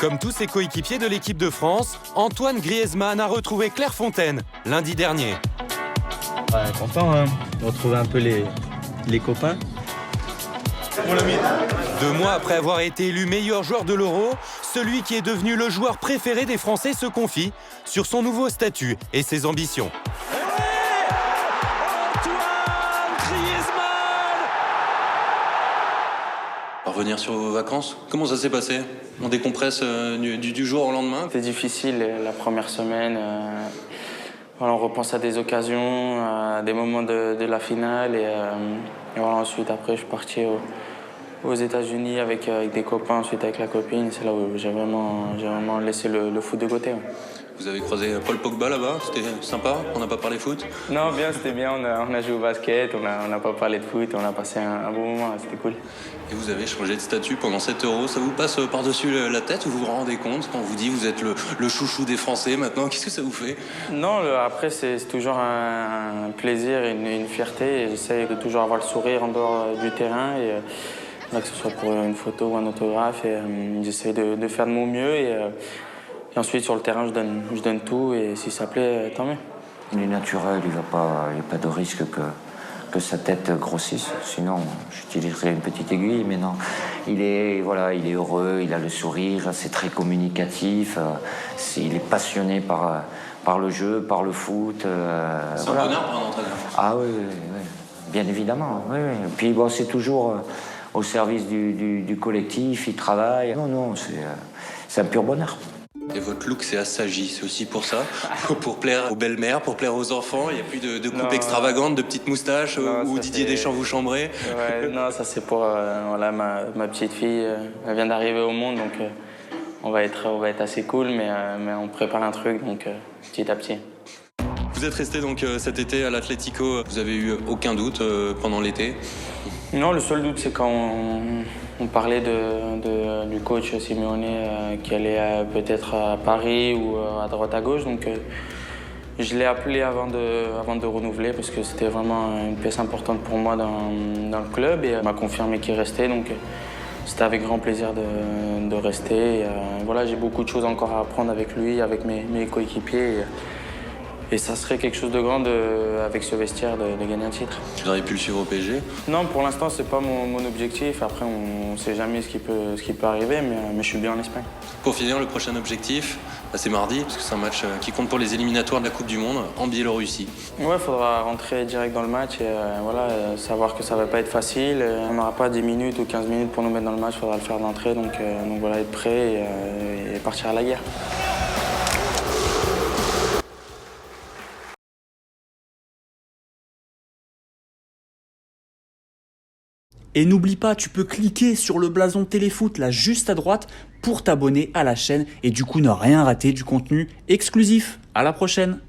Comme tous ses coéquipiers de l'équipe de France, Antoine Griezmann a retrouvé Clairefontaine lundi dernier. Ouais, content de retrouver un peu les copains. 2 mois après avoir été élu meilleur joueur de l'Euro, celui qui est devenu le joueur préféré des Français se confie sur son nouveau statut et ses ambitions. Revenir sur vos vacances, comment ça s'est passé? On décompresse du jour au lendemain? C'était difficile la première semaine. Voilà, on repense à des occasions, à des moments de la finale. Et voilà, ensuite, après, je suis parti aux États-Unis avec des copains, ensuite avec la copine. C'est là où j'ai vraiment laissé le foot de côté. Ouais. Vous avez croisé Paul Pogba là-bas, c'était sympa, on n'a pas parlé foot? Non, bien, c'était bien, on a joué au basket, on n'a pas parlé de foot, on a passé un bon moment, c'était cool. Et vous avez changé de statut pendant 7 euros, ça vous passe par-dessus la tête ou vous vous rendez compte quand on vous dit vous êtes le chouchou des Français maintenant, qu'est-ce que ça vous fait? Non, après c'est toujours un plaisir et une fierté, j'essaie de toujours avoir le sourire en dehors du terrain, et que ce soit pour une photo ou un autographe, et j'essaie de faire de mon mieux. Et ensuite, sur le terrain, je donne tout, et si ça plaît, tant mieux. Il est naturel, il n'y a pas de risque que sa tête grossisse. Sinon, j'utiliserais une petite aiguille, mais non. Il est heureux, il a le sourire, c'est très communicatif, il est passionné par le jeu, par le foot. C'est un bonheur pour un entraîneur. Ah oui, bien évidemment. Oui. Puis bon, c'est toujours au service du collectif, il travaille. Non, c'est un pur bonheur. Et votre look, c'est assagi, c'est aussi pour ça? Pour plaire aux belles-mères, pour plaire aux enfants? Il n'y a plus de coupe extravagante, de petites moustaches où Didier Deschamps vous chambrait? Ouais, non, ça c'est pour voilà, ma petite fille. Elle vient d'arriver au monde, donc on va être assez cool, mais on prépare un truc, donc petit à petit. Vous êtes resté donc cet été à l'Atlético, vous avez eu aucun doute pendant l'été? Non, le seul doute, c'est quand on parlait du coach Simeone qui allait peut-être à Paris ou à droite à gauche. Donc je l'ai appelé avant de renouveler parce que c'était vraiment une pièce importante pour moi dans le club, et il m'a confirmé qu'il restait. Donc c'était avec grand plaisir de rester. Et, voilà, j'ai beaucoup de choses encore à apprendre avec lui, avec mes coéquipiers. Et ça serait quelque chose de grand avec ce vestiaire de gagner un titre. Vous n'auriez pu le suivre au PSG? Non, pour l'instant, c'est pas mon objectif. Après, on ne sait jamais ce qui peut arriver, mais je suis bien en Espagne. Pour finir, le prochain objectif, c'est mardi, parce que c'est un match qui compte pour les éliminatoires de la Coupe du Monde en Biélorussie. Ouais, il faudra rentrer direct dans le match et savoir que ça va pas être facile. On n'aura pas 10 minutes ou 15 minutes pour nous mettre dans le match, il faudra le faire d'entrée. Donc voilà, être prêt et partir à la guerre. Et n'oublie pas, tu peux cliquer sur le blason Téléfoot là juste à droite pour t'abonner à la chaîne et du coup ne rien rater du contenu exclusif. À la prochaine!